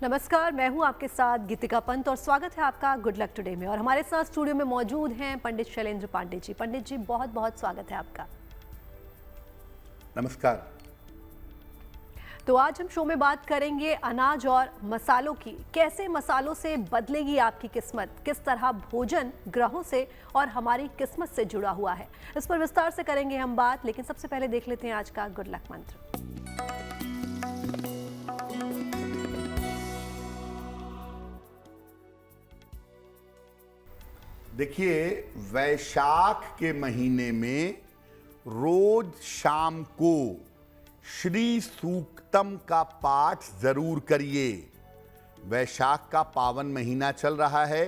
नमस्कार, मैं हूं आपके साथ गीतिका पंत और स्वागत है आपका गुड लक टुडे में। और हमारे साथ स्टूडियो में मौजूद हैं पंडित शैलेंद्र पांडे जी। पंडित जी, बहुत बहुत स्वागत है आपका। नमस्कार। तो आज हम शो में बात करेंगे अनाज और मसालों की। कैसे मसालों से बदलेगी आपकी किस्मत, किस तरह भोजन ग्रहों से और हमारी किस्मत से जुड़ा हुआ है, इस पर विस्तार से करेंगे हम बात। लेकिन सबसे पहले देख लेते हैं आज का गुड लक मंत्र। देखिए, वैशाख के महीने में रोज शाम को श्री सूक्तम का पाठ जरूर करिए। वैशाख का पावन महीना चल रहा है।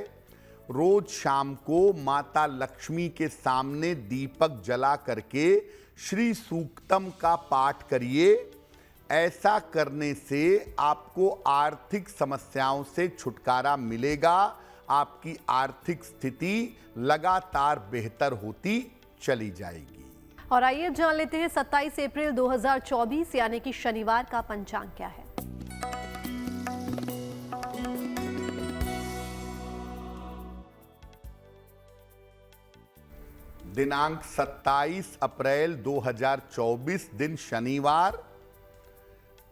रोज शाम को माता लक्ष्मी के सामने दीपक जला करके श्री सूक्तम का पाठ करिए। ऐसा करने से आपको आर्थिक समस्याओं से छुटकारा मिलेगा। आपकी आर्थिक स्थिति लगातार बेहतर होती चली जाएगी। और आइए अब जान लेते हैं 27 अप्रैल 2024 यानी कि शनिवार का पंचांग क्या है। दिनांक 27 अप्रैल 2024 दिन शनिवार।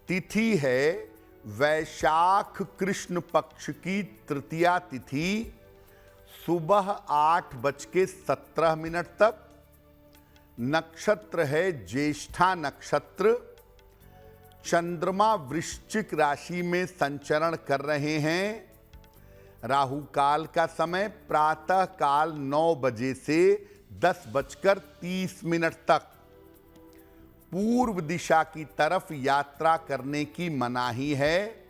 तिथि है वैशाख कृष्ण पक्ष की तृतीया तिथि, सुबह 8:17 तक। नक्षत्र है ज्येष्ठा नक्षत्र। चंद्रमा वृश्चिक राशि में संचरण कर रहे हैं। राहु काल का समय प्रातः काल 9 बजे से 10:30 तक। पूर्व दिशा की तरफ यात्रा करने की मनाही है,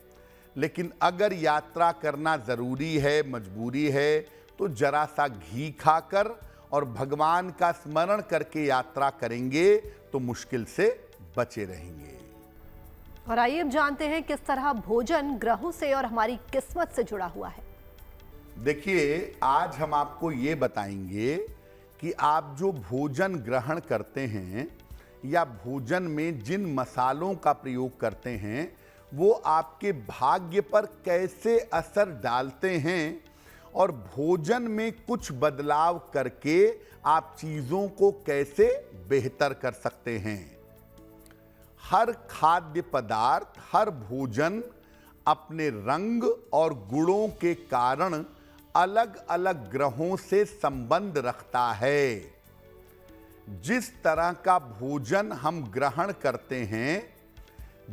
लेकिन अगर यात्रा करना जरूरी है, मजबूरी है, तो जरा सा घी खाकर और भगवान का स्मरण करके यात्रा करेंगे तो मुश्किल से बचे रहेंगे। और आइए अब जानते हैं किस तरह भोजन ग्रहों से और हमारी किस्मत से जुड़ा हुआ है। देखिए, आज हम आपको ये बताएंगे कि आप जो भोजन ग्रहण करते हैं या भोजन में जिन मसालों का प्रयोग करते हैं, वो आपके भाग्य पर कैसे असर डालते हैं और भोजन में कुछ बदलाव करके आप चीज़ों को कैसे बेहतर कर सकते हैं। हर खाद्य पदार्थ, हर भोजन अपने रंग और गुणों के कारण अलग अलग ग्रहों से संबंध रखता है। जिस तरह का भोजन हम ग्रहण करते हैं,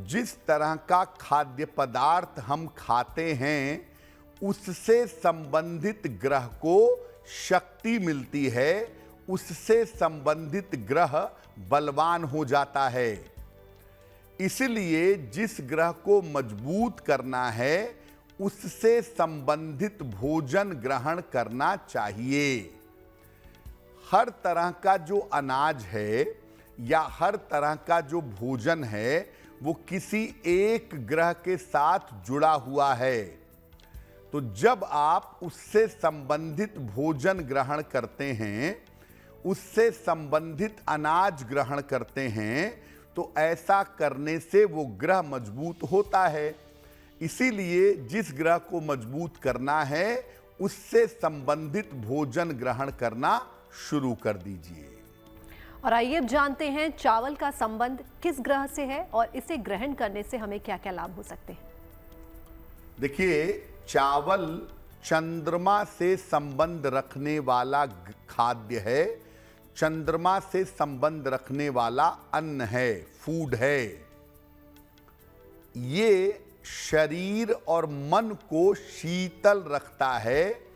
जिस तरह का खाद्य पदार्थ हम खाते हैं, उससे संबंधित ग्रह को शक्ति मिलती है, उससे संबंधित ग्रह बलवान हो जाता है। इसलिए जिस ग्रह को मजबूत करना है, उससे संबंधित भोजन ग्रहण करना चाहिए। हर तरह का जो अनाज है या हर तरह का जो भोजन है, वो किसी एक ग्रह के साथ जुड़ा हुआ है। तो जब आप उससे संबंधित भोजन ग्रहण करते हैं, उससे संबंधित अनाज ग्रहण करते हैं, तो ऐसा करने से वो ग्रह मजबूत होता है। इसीलिए जिस ग्रह को मजबूत करना है, उससे संबंधित भोजन ग्रहण करना शुरू कर दीजिए। और आइए अब जानते हैं चावल का संबंध किस ग्रह से है और इसे ग्रहण करने से हमें क्या क्या लाभ हो सकते हैं। देखिए, चावल चंद्रमा से संबंध रखने वाला खाद्य है, चंद्रमा से संबंध रखने वाला अन्न है, फूड है। ये शरीर और मन को शीतल रखता है।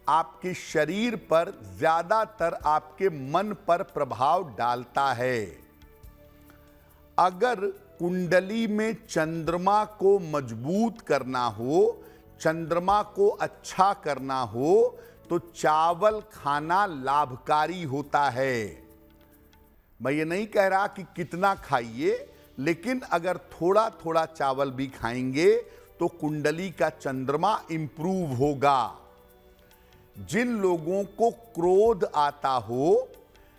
आपके शरीर पर ज्यादातर आपके मन पर प्रभाव डालता है। अगर कुंडली में चंद्रमा को मजबूत करना हो, चंद्रमा को अच्छा करना हो, तो चावल खाना लाभकारी होता है। मैं ये नहीं कह रहा कि कितना खाइए, लेकिन अगर थोड़ा थोड़ा चावल भी खाएंगे तो कुंडली का चंद्रमा इंप्रूव होगा। जिन लोगों को क्रोध आता हो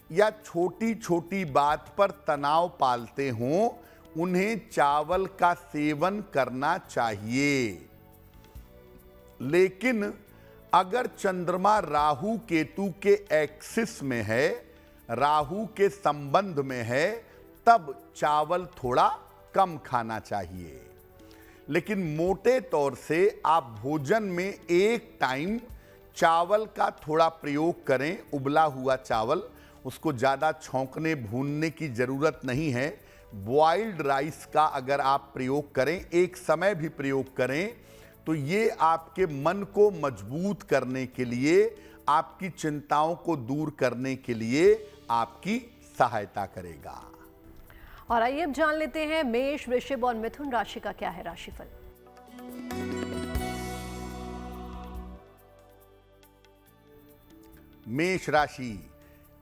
या छोटी छोटी बात पर तनाव पालते हों, उन्हें चावल का सेवन करना चाहिए। लेकिन अगर चंद्रमा राहु केतु के एक्सिस में है, राहु के संबंध में है, तब चावल थोड़ा कम खाना चाहिए। लेकिन मोटे तौर से आप भोजन में एक टाइम चावल का थोड़ा प्रयोग करें, उबला हुआ चावल, उसको ज़्यादा छौंकने भूनने की ज़रूरत नहीं है। बॉइल्ड राइस का अगर आप प्रयोग करें, एक समय भी प्रयोग करें, तो ये आपके मन को मजबूत करने के लिए, आपकी चिंताओं को दूर करने के लिए आपकी सहायता करेगा। और आइए अब जान लेते हैं मेष, वृषभ और मिथुन राशि का क्या है राशिफल। मेष राशि,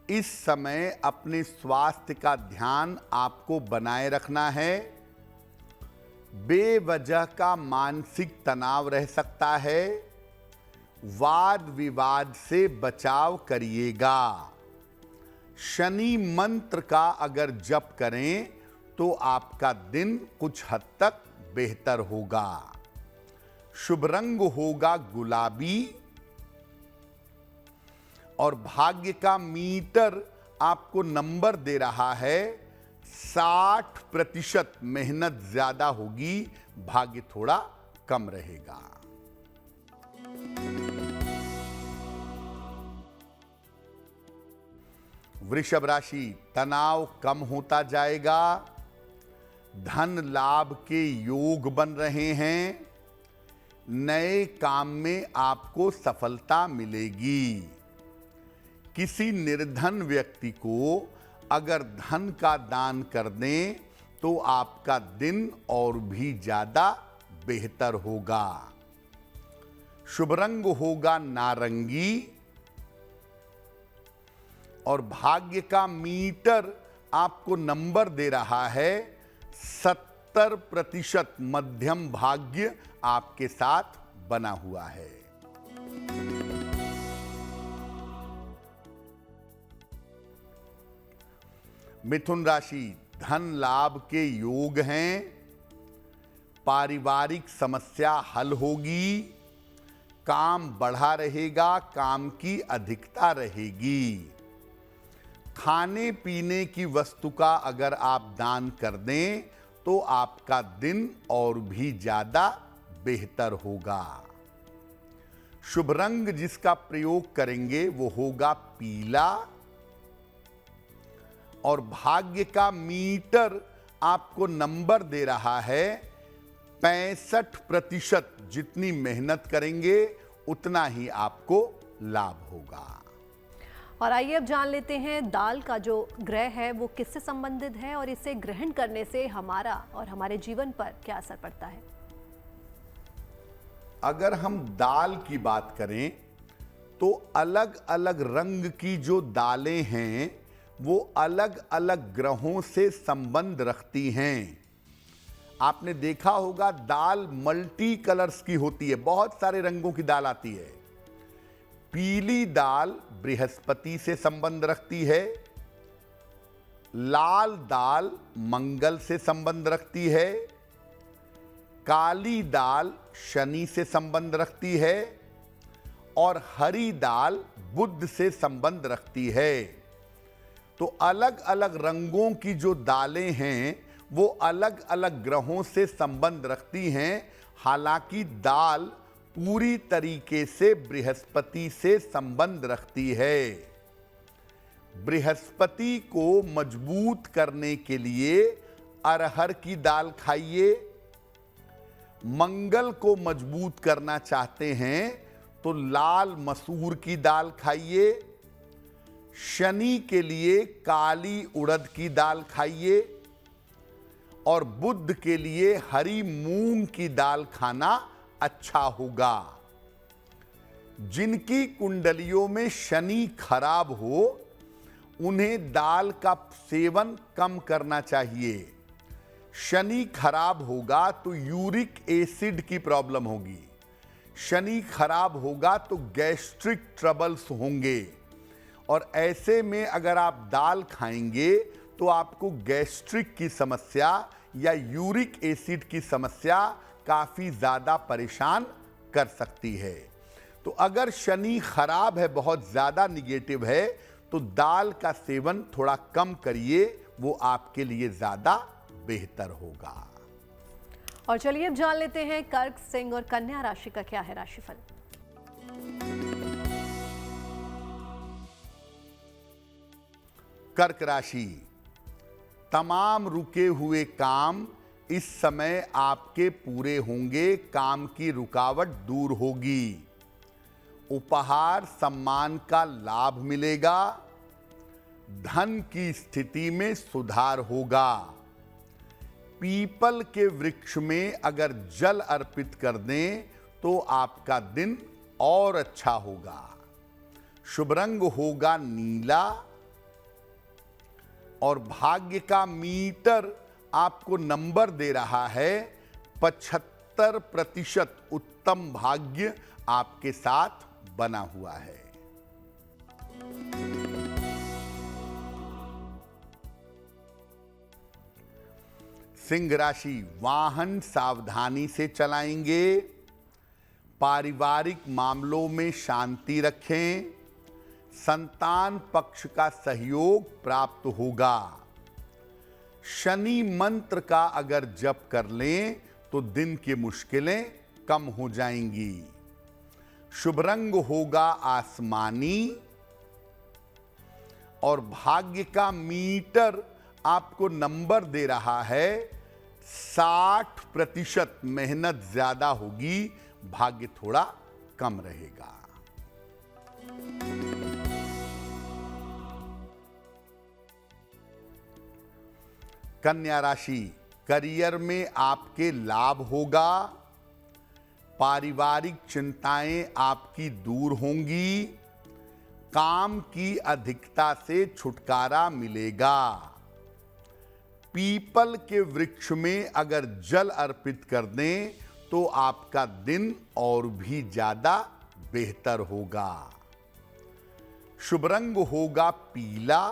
इस समय अपने स्वास्थ्य का ध्यान आपको बनाए रखना है। बेवजह का मानसिक तनाव रह सकता है। वाद विवाद से बचाव करिएगा। शनि मंत्र का अगर जप करें तो आपका दिन कुछ हद तक बेहतर होगा। शुभ रंग होगा गुलाबी और भाग्य का मीटर आपको नंबर दे रहा है 60%। मेहनत ज्यादा होगी, भाग्य थोड़ा कम रहेगा। वृषभ राशि, तनाव कम होता जाएगा। धन लाभ के योग बन रहे हैं। नए काम में आपको सफलता मिलेगी। किसी निर्धन व्यक्ति को अगर धन का दान कर दें तो आपका दिन और भी ज्यादा बेहतर होगा। शुभ रंग होगा नारंगी और भाग्य का मीटर आपको नंबर दे रहा है 70%। मध्यम भाग्य आपके साथ बना हुआ है। मिथुन राशि, धन लाभ के योग हैं। पारिवारिक समस्या हल होगी। काम बढ़ा रहेगा, काम की अधिकता रहेगी। खाने पीने की वस्तु का अगर आप दान कर दें तो आपका दिन और भी ज्यादा बेहतर होगा। शुभ रंग जिसका प्रयोग करेंगे वो होगा पीला और भाग्य का मीटर आपको नंबर दे रहा है 65%। जितनी मेहनत करेंगे उतना ही आपको लाभ होगा। और आइए अब जान लेते हैं दाल का जो ग्रह है वो किससे संबंधित है और इसे ग्रहण करने से हमारा और हमारे जीवन पर क्या असर पड़ता है। अगर हम दाल की बात करें तो अलग अलग रंग की जो दालें हैं वो अलग अलग ग्रहों से संबंध रखती हैं। आपने देखा होगा दाल मल्टी कलर्स की होती है, बहुत सारे रंगों की दाल आती है। पीली दाल बृहस्पति से संबंध रखती है। लाल दाल मंगल से संबंध रखती है। काली दाल शनि से संबंध रखती है और हरी दाल बुध से संबंध रखती है। तो अलग अलग रंगों की जो दालें हैं वो अलग अलग ग्रहों से संबंध रखती हैं। हालांकि दाल पूरी तरीके से बृहस्पति से संबंध रखती है। बृहस्पति को मजबूत करने के लिए अरहर की दाल खाइए। मंगल को मजबूत करना चाहते हैं तो लाल मसूर की दाल खाइए। शनि के लिए काली उड़द की दाल खाइए और बुध के लिए हरी मूंग की दाल खाना अच्छा होगा। जिनकी कुंडलियों में शनि खराब हो उन्हें दाल का सेवन कम करना चाहिए। शनि खराब होगा तो यूरिक एसिड की प्रॉब्लम होगी। शनि खराब होगा तो गैस्ट्रिक ट्रबल्स होंगे और ऐसे में अगर आप दाल खाएंगे तो आपको गैस्ट्रिक की समस्या या यूरिक एसिड की समस्या काफी ज्यादा परेशान कर सकती है। तो अगर शनि खराब है, बहुत ज्यादा निगेटिव है, तो दाल का सेवन थोड़ा कम करिए, वो आपके लिए ज्यादा बेहतर होगा। और चलिए अब जान लेते हैं कर्क, सिंह और कन्या राशि का क्या है राशिफल। कर्क राशि, तमाम रुके हुए काम इस समय आपके पूरे होंगे, काम की रुकावट दूर होगी, उपहार सम्मान का लाभ मिलेगा, धन की स्थिति में सुधार होगा। पीपल के वृक्ष में अगर जल अर्पित कर दें तो आपका दिन और अच्छा होगा। शुभ रंग होगा नीला और भाग्य का मीटर आपको नंबर दे रहा है 75% उत्तम भाग्य आपके साथ बना हुआ है। सिंह राशि, वाहन सावधानी से चलाएंगे, पारिवारिक मामलों में शांति रखें, संतान पक्ष का सहयोग प्राप्त होगा। शनि मंत्र का अगर जप कर लें तो दिन की मुश्किलें कम हो जाएंगी। शुभ रंग होगा आसमानी और भाग्य का मीटर आपको नंबर दे रहा है 60%। मेहनत ज्यादा होगी, भाग्य थोड़ा कम रहेगा। कन्या राशि, करियर में आपके लाभ होगा, पारिवारिक चिंताएं आपकी दूर होंगी, काम की अधिकता से छुटकारा मिलेगा। पीपल के वृक्ष में अगर जल अर्पित कर दें तो आपका दिन और भी ज्यादा बेहतर होगा। शुभ रंग होगा पीला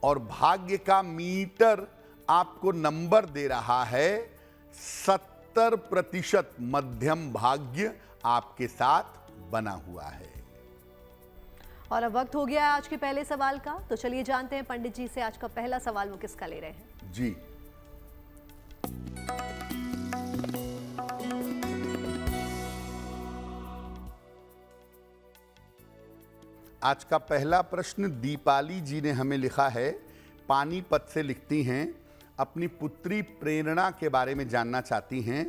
और भाग्य का मीटर आपको नंबर दे रहा है 70%। मध्यम भाग्य आपके साथ बना हुआ है। और अब वक्त हो गया है आज के पहले सवाल का, तो चलिए जानते हैं पंडित जी से आज का पहला सवाल वो किसका ले रहे हैं। जी, आज का पहला प्रश्न दीपाली जी ने हमें लिखा है, पानीपत से लिखती हैं, अपनी पुत्री प्रेरणा के बारे में जानना चाहती हैं।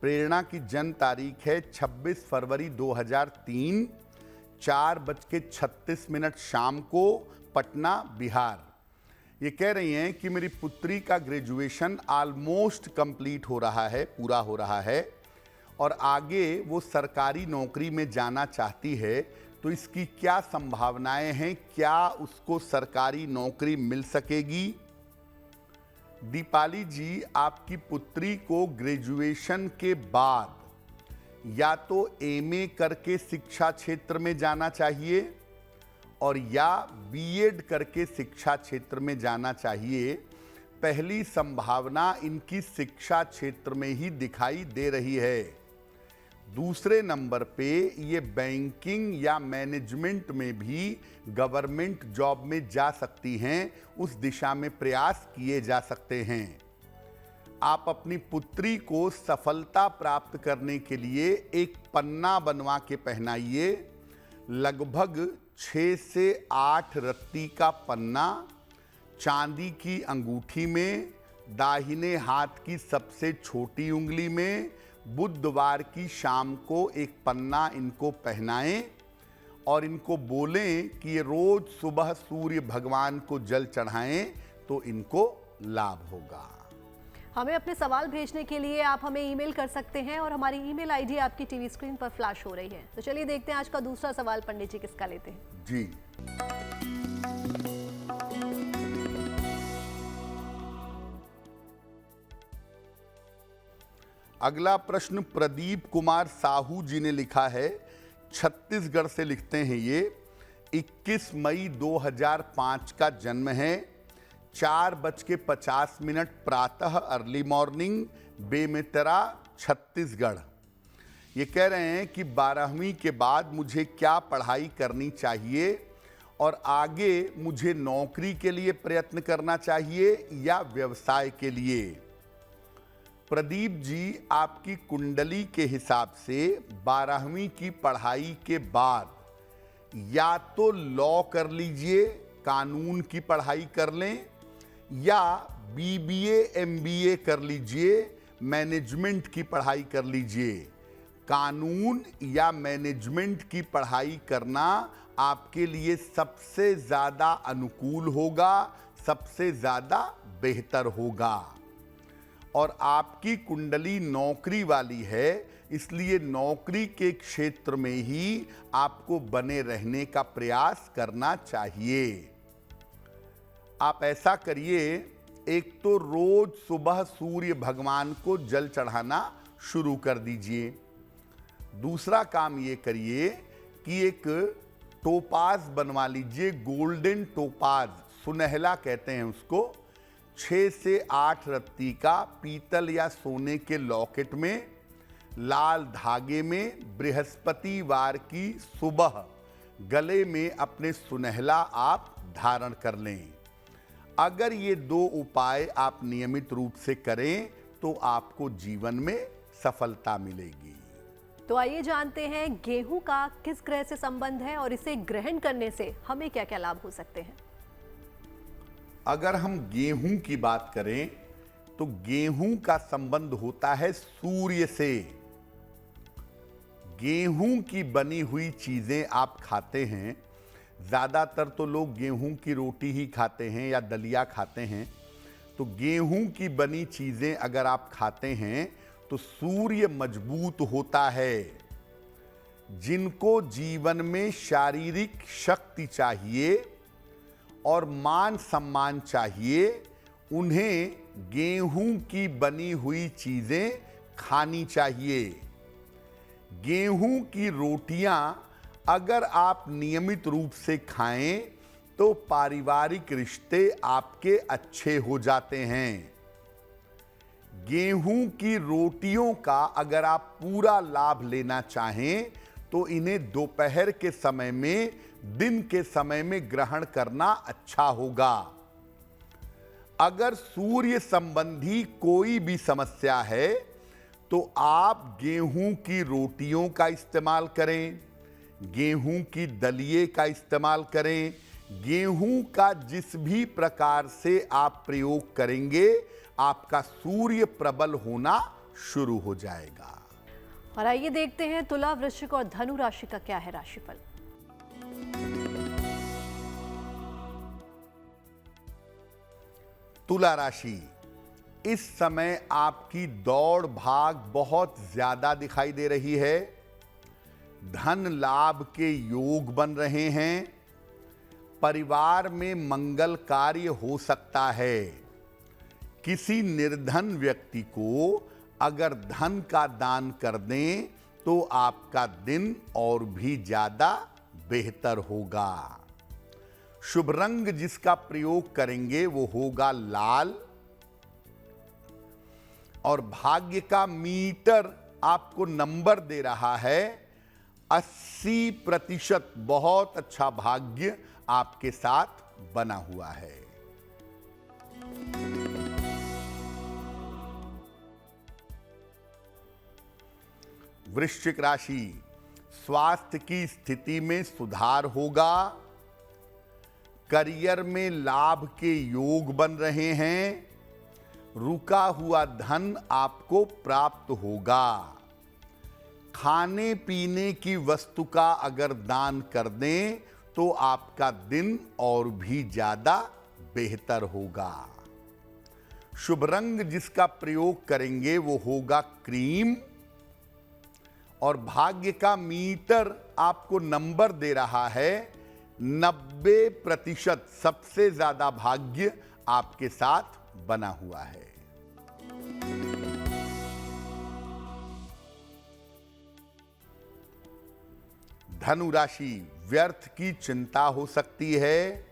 प्रेरणा की जन्म तारीख है 26 फरवरी 2003, 4:36 शाम को, पटना, बिहार। ये कह रही हैं कि मेरी पुत्री का ग्रेजुएशन ऑलमोस्ट कंप्लीट हो रहा है, पूरा हो रहा है, और आगे वो सरकारी नौकरी में जाना चाहती है, तो इसकी क्या संभावनाएं हैं, क्या उसको सरकारी नौकरी मिल सकेगी? दीपाली जी, आपकी पुत्री को ग्रेजुएशन के बाद या तो एमए करके शिक्षा क्षेत्र में जाना चाहिए और या बीएड करके शिक्षा क्षेत्र में जाना चाहिए। पहली संभावना इनकी शिक्षा क्षेत्र में ही दिखाई दे रही है। दूसरे नंबर पे ये बैंकिंग या मैनेजमेंट में भी गवर्नमेंट जॉब में जा सकती हैं, उस दिशा में प्रयास किए जा सकते हैं। आप अपनी पुत्री को सफलता प्राप्त करने के लिए एक पन्ना बनवा के पहनाइए, लगभग 6 से 8 रत्ती का पन्ना, चांदी की अंगूठी में, दाहिने हाथ की सबसे छोटी उंगली में। बुधवार की शाम को एक पन्ना इनको पहनाएं और इनको बोलें कि ये रोज सुबह सूर्य भगवान को जल चढ़ाएं, तो इनको लाभ होगा। हमें अपने सवाल भेजने के लिए आप हमें ईमेल कर सकते हैं और हमारी ईमेल आईडी आपकी टीवी स्क्रीन पर फ्लैश हो रही है। तो चलिए देखते हैं आज का दूसरा सवाल पंडित जी किसका लेते हैं। जी, अगला प्रश्न प्रदीप कुमार साहू जी ने लिखा है, छत्तीसगढ़ से लिखते हैं ये। 21 मई 2005 का जन्म है, 4:50 प्रातः अर्ली मॉर्निंग, बेमेतरा, छत्तीसगढ़। ये कह रहे हैं कि 12वीं के बाद मुझे क्या पढ़ाई करनी चाहिए और आगे मुझे नौकरी के लिए प्रयत्न करना चाहिए या व्यवसाय के लिए। प्रदीप जी, आपकी कुंडली के हिसाब से 12वीं की पढ़ाई के बाद या तो लॉ कर लीजिए, कानून की पढ़ाई कर लें, या बीबीए एमबीए कर लीजिए, मैनेजमेंट की पढ़ाई कर लीजिए। कानून या मैनेजमेंट की पढ़ाई करना आपके लिए सबसे ज़्यादा अनुकूल होगा, सबसे ज़्यादा बेहतर होगा। और आपकी कुंडली नौकरी वाली है, इसलिए नौकरी के क्षेत्र में ही आपको बने रहने का प्रयास करना चाहिए। आप ऐसा करिए, एक तो रोज सुबह सूर्य भगवान को जल चढ़ाना शुरू कर दीजिए। दूसरा काम ये करिए कि एक टोपाज बनवा लीजिए, गोल्डन टोपाज, सुनहला कहते हैं उसको। 6 से 8 रत्ती का पीतल या सोने के लॉकेट में लाल धागे में बृहस्पतिवार की सुबह गले में अपने सुनहला आप धारण कर लें। अगर ये 2 उपाय आप नियमित रूप से करें तो आपको जीवन में सफलता मिलेगी। तो आइए जानते हैं गेहूं का किस ग्रह से संबंध है और इसे ग्रहण करने से हमें क्या क्या लाभ हो सकते हैं। अगर हम गेहूं की बात करें तो गेहूं का संबंध होता है सूर्य से। गेहूं की बनी हुई चीजें आप खाते हैं, ज्यादातर तो लोग गेहूं की रोटी ही खाते हैं या दलिया खाते हैं। तो गेहूं की बनी चीजें अगर आप खाते हैं तो सूर्य मजबूत होता है। जिनको जीवन में शारीरिक शक्ति चाहिए और मान सम्मान चाहिए, उन्हें गेहूं की बनी हुई चीजें खानी चाहिए। गेहूं की रोटियां अगर आप नियमित रूप से खाएं तो पारिवारिक रिश्ते आपके अच्छे हो जाते हैं। गेहूं की रोटियों का अगर आप पूरा लाभ लेना चाहें तो इन्हें दोपहर के समय में, दिन के समय में ग्रहण करना अच्छा होगा। अगर सूर्य संबंधी कोई भी समस्या है तो आप गेहूं की रोटियों का इस्तेमाल करें, गेहूं की दलिये का इस्तेमाल करें। गेहूं का जिस भी प्रकार से आप प्रयोग करेंगे, आपका सूर्य प्रबल होना शुरू हो जाएगा। और आइए देखते हैं तुला, वृश्चिक और धनु राशि का क्या है राशिफल। तुला राशि, इस समय आपकी दौड़ भाग बहुत ज्यादा दिखाई दे रही है। धन लाभ के योग बन रहे हैं। परिवार में मंगल कार्य हो सकता है। किसी निर्धन व्यक्ति को अगर धन का दान कर दें तो आपका दिन और भी ज्यादा बेहतर होगा। शुभ रंग जिसका प्रयोग करेंगे वो होगा लाल। और भाग्य का मीटर आपको नंबर दे रहा है 80%। बहुत अच्छा भाग्य आपके साथ बना हुआ है। वृश्चिक राशि, स्वास्थ्य की स्थिति में सुधार होगा। करियर में लाभ के योग बन रहे हैं। रुका हुआ धन आपको प्राप्त होगा। खाने पीने की वस्तु का अगर दान कर दें तो आपका दिन और भी ज्यादा बेहतर होगा। शुभ रंग जिसका प्रयोग करेंगे वो होगा क्रीम। और भाग्य का मीटर आपको नंबर दे रहा है 90%। सबसे ज्यादा भाग्य आपके साथ बना हुआ है। धनु राशि, व्यर्थ की चिंता हो सकती है।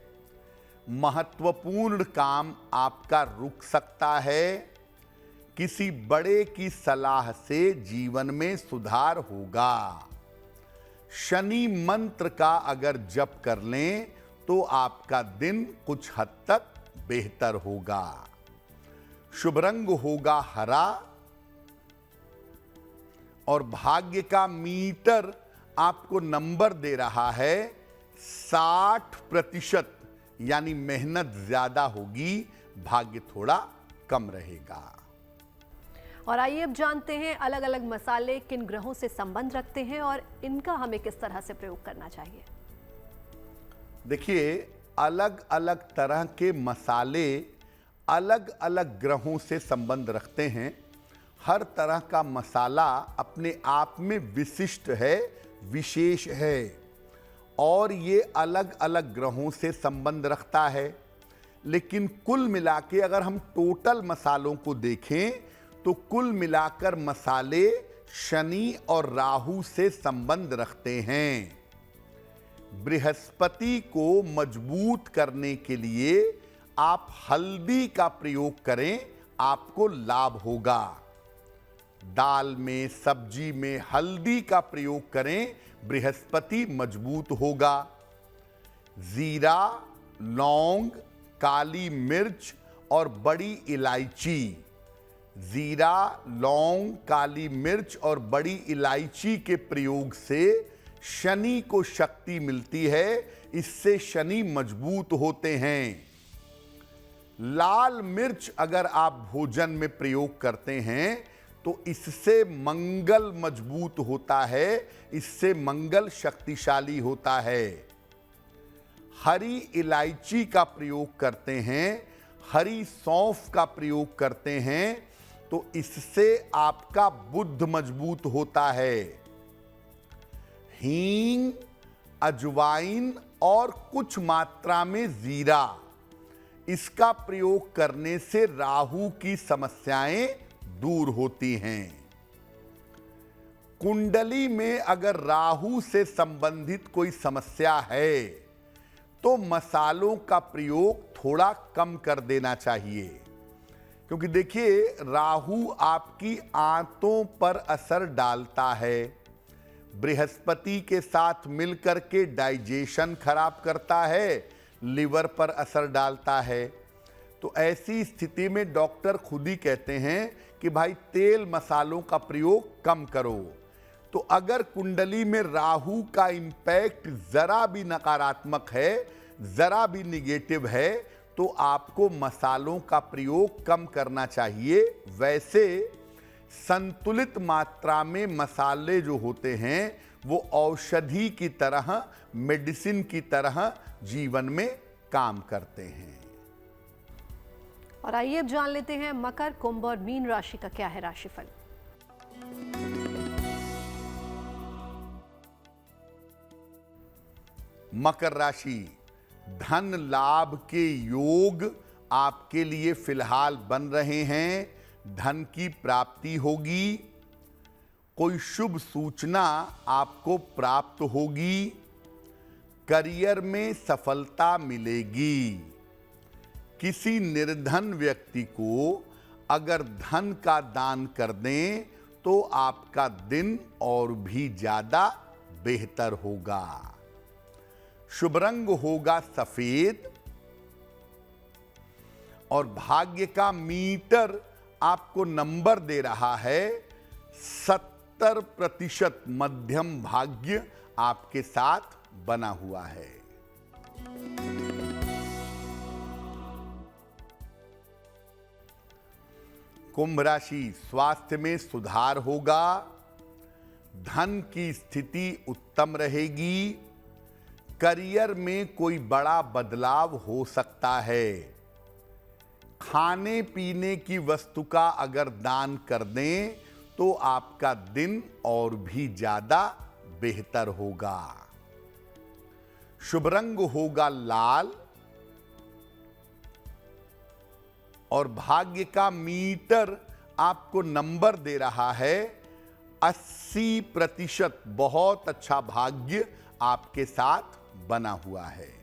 महत्वपूर्ण काम आपका रुक सकता है। किसी बड़े की सलाह से जीवन में सुधार होगा। शनि मंत्र का अगर जप कर लें तो आपका दिन कुछ हद तक बेहतर होगा। शुभ रंग होगा हरा और भाग्य का मीटर आपको नंबर दे रहा है 60%, यानी मेहनत ज्यादा होगी, भाग्य थोड़ा कम रहेगा। और आइए अब जानते हैं अलग अलग मसाले किन ग्रहों से संबंध रखते हैं और इनका हमें किस तरह से प्रयोग करना चाहिए। देखिए, अलग अलग तरह के मसाले अलग अलग ग्रहों से संबंध रखते हैं। हर तरह का मसाला अपने आप में विशिष्ट है, विशेष है और ये अलग अलग ग्रहों से संबंध रखता है। लेकिन कुल मिला के अगर हम टोटल मसालों को देखें तो कुल मिलाकर मसाले शनि और राहु से संबंध रखते हैं। बृहस्पति को मजबूत करने के लिए आप हल्दी का प्रयोग करें, आपको लाभ होगा। दाल में, सब्जी में हल्दी का प्रयोग करें, बृहस्पति मजबूत होगा। जीरा, लौंग, काली मिर्च और बड़ी इलायची, जीरा, लौंग, काली मिर्च और बड़ी इलायची के प्रयोग से शनि को शक्ति मिलती है, इससे शनि मजबूत होते हैं। लाल मिर्च अगर आप भोजन में प्रयोग करते हैं तो इससे मंगल मजबूत होता है, इससे मंगल शक्तिशाली होता है। हरी इलायची का प्रयोग करते हैं, हरी सौंफ का प्रयोग करते हैं तो इससे आपका बुद्ध मजबूत होता है। हींग, अजवाइन और कुछ मात्रा में जीरा, इसका प्रयोग करने से राहु की समस्याएं दूर होती हैं। कुंडली में अगर राहु से संबंधित कोई समस्या है तो मसालों का प्रयोग थोड़ा कम कर देना चाहिए, क्योंकि देखिए राहु आपकी आंतों पर असर डालता है, बृहस्पति के साथ मिलकर के डाइजेशन खराब करता है, लिवर पर असर डालता है। तो ऐसी स्थिति में डॉक्टर खुद ही कहते हैं कि भाई तेल मसालों का प्रयोग कम करो। तो अगर कुंडली में राहु का इंपैक्ट जरा भी नकारात्मक है, जरा भी निगेटिव है, तो आपको मसालों का प्रयोग कम करना चाहिए। वैसे संतुलित मात्रा में मसाले जो होते हैं वो औषधि की तरह, मेडिसिन की तरह जीवन में काम करते हैं। और आइए अब जान लेते हैं मकर, कुंभ और मीन राशि का क्या है राशिफल। मकर राशि, धन लाभ के योग आपके लिए फिलहाल बन रहे हैं। धन की प्राप्ति होगी, कोई शुभ सूचना आपको प्राप्त होगी, करियर में सफलता मिलेगी। किसी निर्धन व्यक्ति को अगर धन का दान कर दें तो आपका दिन और भी ज्यादा बेहतर होगा। शुभ रंग होगा सफेद और भाग्य का मीटर आपको नंबर दे रहा है 70%। मध्यम भाग्य आपके साथ बना हुआ है। कुंभ राशि, स्वास्थ्य में सुधार होगा, धन की स्थिति उत्तम रहेगी, करियर में कोई बड़ा बदलाव हो सकता है। खाने पीने की वस्तु का अगर दान कर दें तो आपका दिन और भी ज्यादा बेहतर होगा। शुभ रंग होगा लाल और भाग्य का मीटर आपको नंबर दे रहा है 80%। बहुत अच्छा भाग्य आपके साथ बना हुआ है।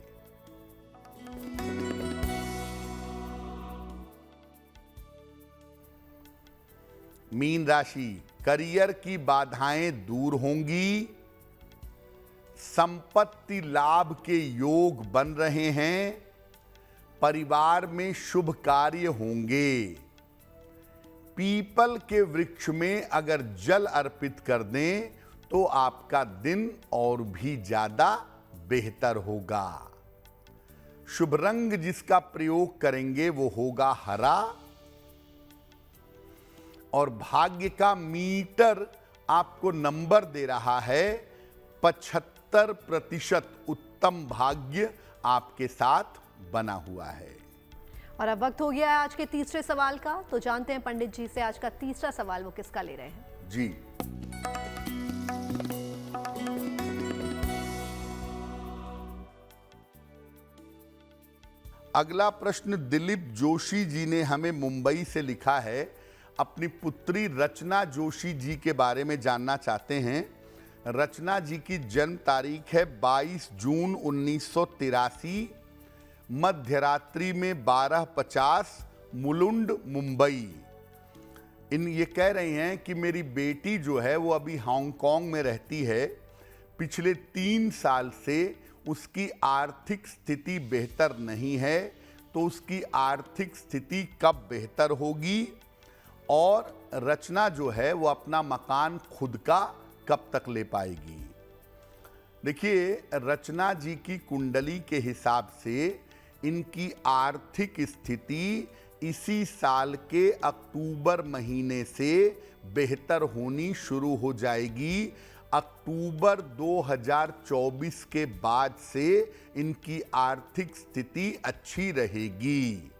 मीन राशि, करियर की बाधाएं दूर होंगी, संपत्ति लाभ के योग बन रहे हैं, परिवार में शुभ कार्य होंगे। पीपल के वृक्ष में अगर जल अर्पित कर दें तो आपका दिन और भी ज्यादा बेहतर होगा। शुभ रंग जिसका प्रयोग करेंगे वो होगा हरा, और भाग्य का मीटर आपको नंबर दे रहा है 75% उत्तम भाग्य आपके साथ बना हुआ है। और अब वक्त हो गया है आज के तीसरे सवाल का, तो जानते हैं पंडित जी से आज का तीसरा सवाल वो किसका ले रहे हैं। जी, अगला प्रश्न दिलीप जोशी जी ने हमें मुंबई से लिखा है। अपनी पुत्री रचना जोशी जी के बारे में जानना चाहते हैं। रचना जी की जन्म तारीख है 22 जून 1983, मध्यरात्रि में 12:50, मुलुंड, मुंबई। ये कह रही हैं कि मेरी बेटी जो है वो अभी हांगकांग में रहती है। पिछले 3 साल से उसकी आर्थिक स्थिति बेहतर नहीं है, तो उसकी आर्थिक स्थिति कब बेहतर होगी, और रचना जो है वो अपना मकान खुद का कब तक ले पाएगी। देखिए, रचना जी की कुंडली के हिसाब से इनकी आर्थिक स्थिति इसी साल के अक्टूबर महीने से बेहतर होनी शुरू हो जाएगी। अक्टूबर 2024 के बाद से इनकी आर्थिक स्थिति अच्छी रहेगी।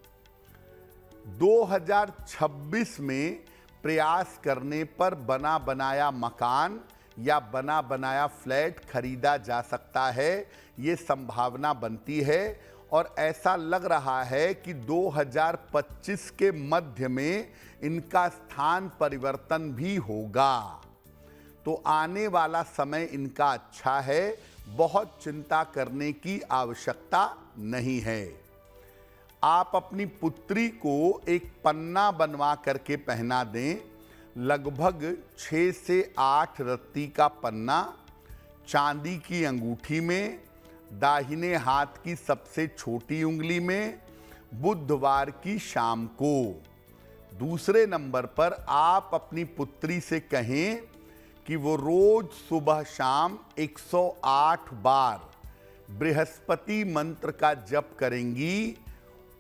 2026 में प्रयास करने पर बना बनाया मकान या बना बनाया फ्लैट खरीदा जा सकता है, ये संभावना बनती है। और ऐसा लग रहा है कि 2025 के मध्य में इनका स्थान परिवर्तन भी होगा। तो आने वाला समय इनका अच्छा है, बहुत चिंता करने की आवश्यकता नहीं है। आप अपनी पुत्री को एक पन्ना बनवा करके पहना दें, लगभग 6 से 8 रत्ती का पन्ना, चांदी की अंगूठी में, दाहिने हाथ की सबसे छोटी उंगली में, बुधवार की शाम को। दूसरे नंबर पर आप अपनी पुत्री से कहें कि वो रोज सुबह शाम 108 बार बृहस्पति मंत्र का जप करेंगी।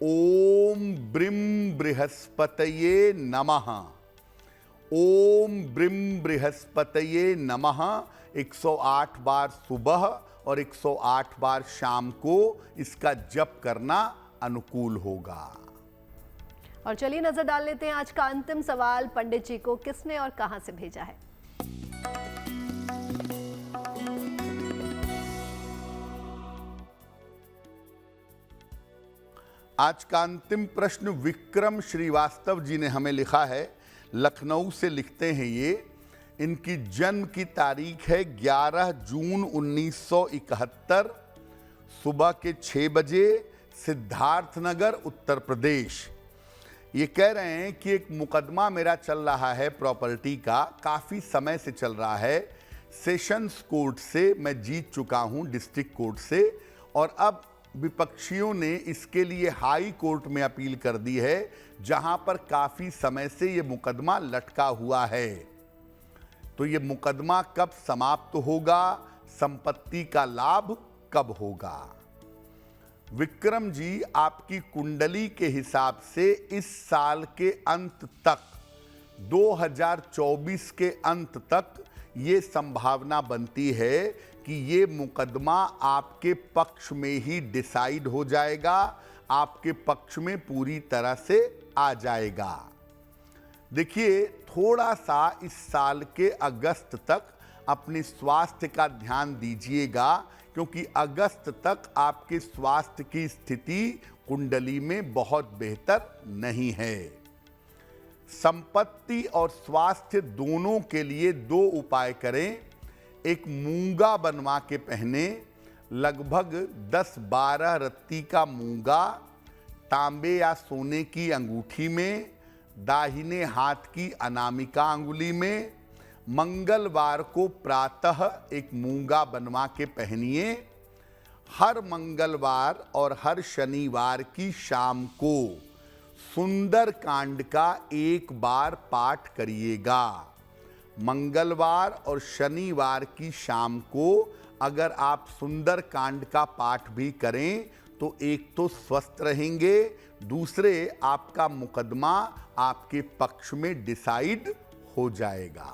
ओम ब्रीम बृहस्पतये नमः, ओम ब्रीम बृहस्पतये नमः 108 बार सुबह और 108 बार शाम को इसका जप करना अनुकूल होगा। और चलिए नजर डाल लेते हैं आज का अंतिम सवाल पंडित जी को किसने और कहां से भेजा है। आज का अंतिम प्रश्न विक्रम श्रीवास्तव जी ने हमें लिखा है। लखनऊ से लिखते हैं ये। इनकी जन्म की तारीख है 11 जून 1971, सुबह के 6 बजे, सिद्धार्थनगर, उत्तर प्रदेश। ये कह रहे हैं कि एक मुकदमा मेरा चल रहा है प्रॉपर्टी का, काफ़ी समय से चल रहा है। सेशंस कोर्ट से मैं जीत चुका हूँ, डिस्ट्रिक्ट कोर्ट से, और अब विपक्षियों ने इसके लिए हाई कोर्ट में अपील कर दी है, जहां पर काफ़ी समय से ये मुकदमा लटका हुआ है। तो ये मुकदमा कब समाप्त होगा, संपत्ति का लाभ कब होगा? विक्रम जी, आपकी कुंडली के हिसाब से इस साल के अंत तक, 2024 के अंत तक ये संभावना बनती है कि ये मुकदमा आपके पक्ष में ही डिसाइड हो जाएगा, आपके पक्ष में पूरी तरह से आ जाएगा। देखिए, थोड़ा सा इस साल के अगस्त तक अपने स्वास्थ्य का ध्यान दीजिएगा, क्योंकि अगस्त तक आपके स्वास्थ्य की स्थिति कुंडली में बहुत बेहतर नहीं है। संपत्ति और स्वास्थ्य दोनों के लिए 2 उपाय करें। एक मूंगा बनवा के पहने, लगभग 10-12 रत्ती का मूंगा तांबे या सोने की अंगूठी में, दाहिने हाथ की अनामिका अंगुली में। मंगलवार को प्रातः एक मूंगा बनवा के पहनिए। हर मंगलवार और हर शनिवार की शाम को सुंदर कांड का एक बार पाठ करिएगा। मंगलवार और शनिवार की शाम को अगर आप सुंदर कांड का पाठ भी करें तो एक तो स्वस्थ रहेंगे, दूसरे आपका मुकदमा आपके पक्ष में डिसाइड हो जाएगा।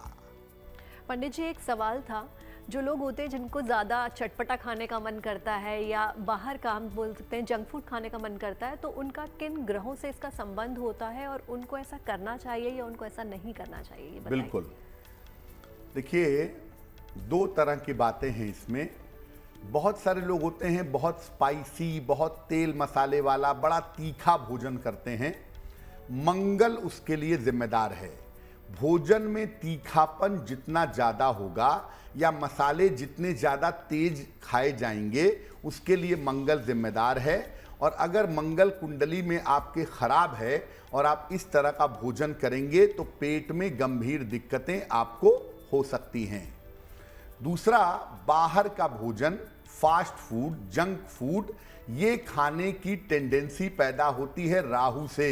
पंडित जी, एक सवाल था, जो लोग होते हैं जिनको ज़्यादा चटपटा खाने का मन करता है या बाहर का हम बोल सकते हैं जंक फूड खाने का मन करता है, तो उनका किन ग्रहों से इसका संबंध होता है और उनको ऐसा करना चाहिए या उनको ऐसा नहीं करना चाहिए, ये बताइए। बिल्कुल, देखिए दो तरह की बातें हैं इसमें। बहुत सारे लोग होते हैं बहुत स्पाइसी, बहुत तेल मसाले वाला, बड़ा तीखा भोजन करते हैं। मंगल उसके लिए जिम्मेदार है। भोजन में तीखापन जितना ज़्यादा होगा या मसाले जितने ज़्यादा तेज खाए जाएंगे उसके लिए मंगल जिम्मेदार है। और अगर मंगल कुंडली में आपके खराब है और आप इस तरह का भोजन करेंगे तो पेट में गंभीर दिक्कतें आपको हो सकती हैं। दूसरा, बाहर का भोजन, फास्ट फूड, जंक फूड, ये खाने की टेंडेंसी पैदा होती है राहु से।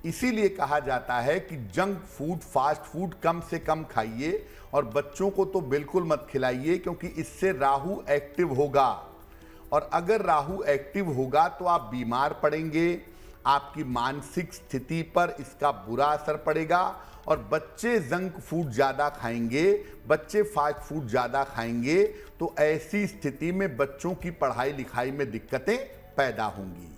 इसीलिए कहा जाता है कि जंक फूड, फास्ट फूड कम से कम खाइए और बच्चों को तो बिल्कुल मत खिलाइए, क्योंकि इससे राहु एक्टिव होगा और अगर राहु एक्टिव होगा तो आप बीमार पड़ेंगे, आपकी मानसिक स्थिति पर इसका बुरा असर पड़ेगा। और बच्चे जंक फूड ज़्यादा खाएंगे, बच्चे फास्ट फूड ज़्यादा खाएंगे तो ऐसी स्थिति में बच्चों की पढ़ाई लिखाई में दिक्कतें पैदा होंगी।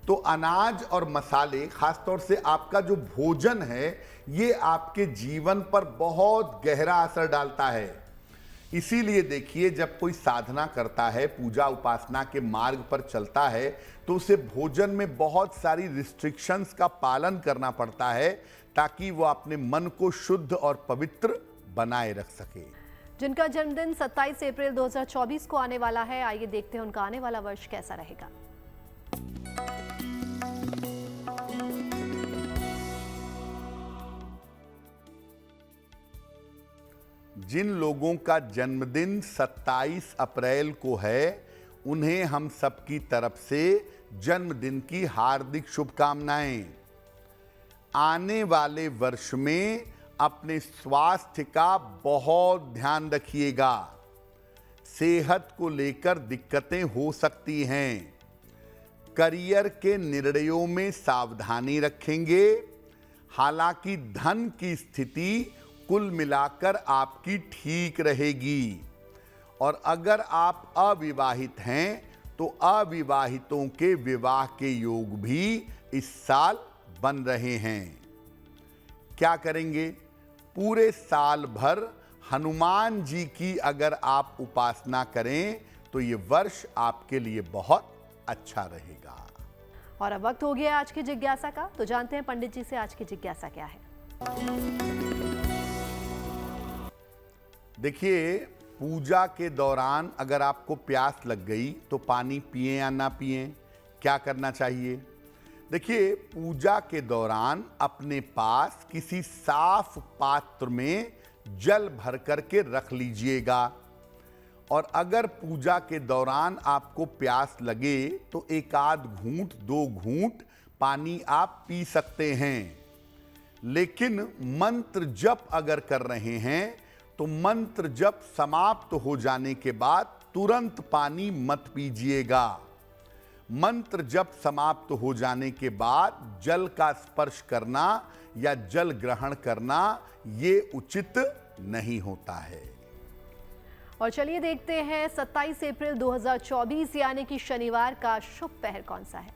तो अनाज और मसाले, खासतौर से आपका जो भोजन है, ये आपके जीवन पर बहुत गहरा असर डालता है। इसीलिए देखिए, जब कोई साधना करता है, पूजा उपासना के मार्ग पर चलता है, तो उसे भोजन में बहुत सारी रिस्ट्रिक्शंस का पालन करना पड़ता है ताकि वो अपने मन को शुद्ध और पवित्र बनाए रख सके। जिनका जन्मदिन 27 अप्रैल 2024 को आने वाला है, आइए देखते हैं उनका आने वाला वर्ष कैसा रहेगा। जिन लोगों का जन्मदिन 27 अप्रैल को है, उन्हें हम सबकी तरफ से जन्मदिन की हार्दिक शुभकामनाएं। आने वाले वर्ष में अपने स्वास्थ्य का बहुत ध्यान रखिएगा। सेहत को लेकर दिक्कतें हो सकती हैं। करियर के निर्णयों में सावधानी रखेंगे। हालांकि धन की स्थिति कुल मिलाकर आपकी ठीक रहेगी। और अगर आप अविवाहित हैं तो अविवाहितों के विवाह के योग भी इस साल बन रहे हैं। क्या करेंगे? पूरे साल भर हनुमान जी की अगर आप उपासना करें तो ये वर्ष आपके लिए बहुत अच्छा रहेगा। और अब वक्त हो गया आज की जिज्ञासा का, तो जानते हैं पंडित जी से आज की जिज्ञासा क्या है। देखिए, पूजा के दौरान अगर आपको प्यास लग गई तो पानी पिएं या ना पिएं, क्या करना चाहिए? देखिए, पूजा के दौरान अपने पास किसी साफ पात्र में जल भर करके रख लीजिएगा। और अगर पूजा के दौरान आपको प्यास लगे तो एक आध घूंट, 2 घूंट पानी आप पी सकते हैं। लेकिन मंत्र जप अगर कर रहे हैं तो मंत्र जप समाप्त हो जाने के बाद तुरंत पानी मत पीजिएगा। मंत्र जप समाप्त हो जाने के बाद जल का स्पर्श करना या जल ग्रहण करना ये उचित नहीं होता है। और चलिए देखते हैं 27 अप्रैल 2024 यानी कि शनिवार का शुभ पहर कौन सा है।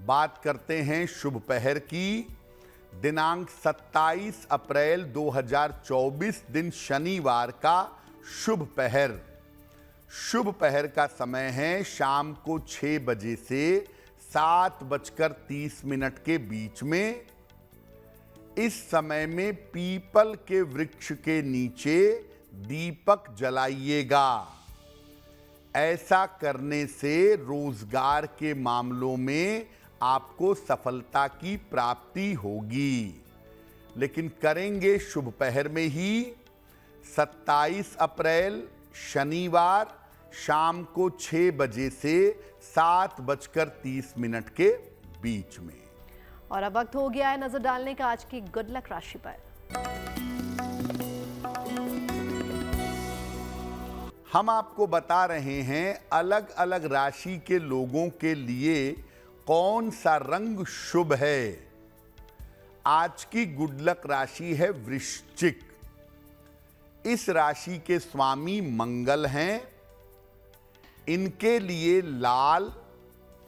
बात करते हैं शुभ पहर की। दिनांक 27 अप्रैल 2024 दिन शनिवार का शुभ पहर। शुभ पहर का समय है शाम को 6 बजे से 7:30 के बीच में। इस समय में पीपल के वृक्ष के नीचे दीपक जलाइएगा। ऐसा करने से रोजगार के मामलों में आपको सफलता की प्राप्ति होगी। लेकिन करेंगे शुभ पहर में ही 27 अप्रैल शनिवार शाम को 6 बजे से 7:30 के बीच में। और अब वक्त हो गया है नजर डालने का आज की गुड लक राशि पर। हम आपको बता रहे हैं अलग अलग राशि के लोगों के लिए कौन सा रंग शुभ है। आज की गुड लक राशि है वृश्चिक। इस राशि के स्वामी मंगल हैं। इनके लिए लाल,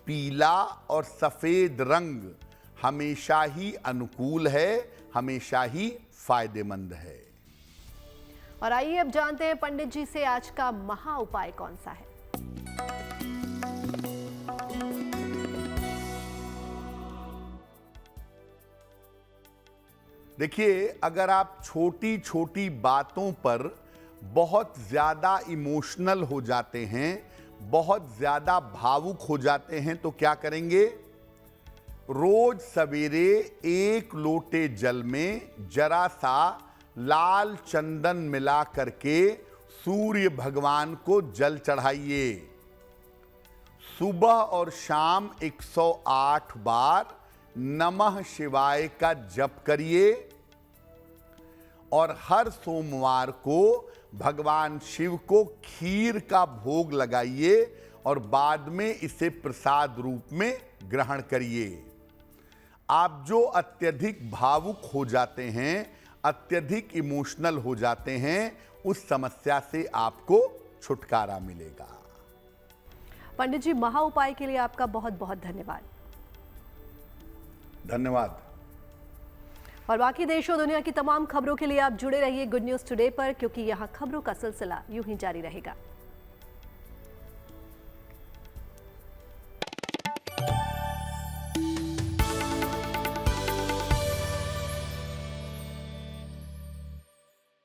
पीला और सफेद रंग हमेशा ही अनुकूल है, हमेशा ही फायदेमंद है। और आइए अब जानते हैं पंडित जी से आज का महा उपाय कौन सा है। देखिए, अगर आप छोटी छोटी बातों पर बहुत ज्यादा इमोशनल हो जाते हैं, बहुत ज्यादा भावुक हो जाते हैं, तो क्या करेंगे? रोज सवेरे 1 लोटे जल में जरा सा लाल चंदन मिला करके सूर्य भगवान को जल चढ़ाइए। सुबह और शाम 108 बार नमः शिवाय का जप करिए और हर सोमवार को भगवान शिव को खीर का भोग लगाइए और बाद में इसे प्रसाद रूप में ग्रहण करिए। आप जो अत्यधिक भावुक हो जाते हैं, अत्यधिक इमोशनल हो जाते हैं, उस समस्या से आपको छुटकारा मिलेगा। पंडित जी, महा उपाय के लिए आपका बहुत बहुत धन्यवाद। धन्यवाद। और बाकी देश और दुनिया की तमाम खबरों के लिए आप जुड़े रहिए गुड न्यूज टुडे पर, क्योंकि यहाँ खबरों का सिलसिला यूं ही जारी रहेगा।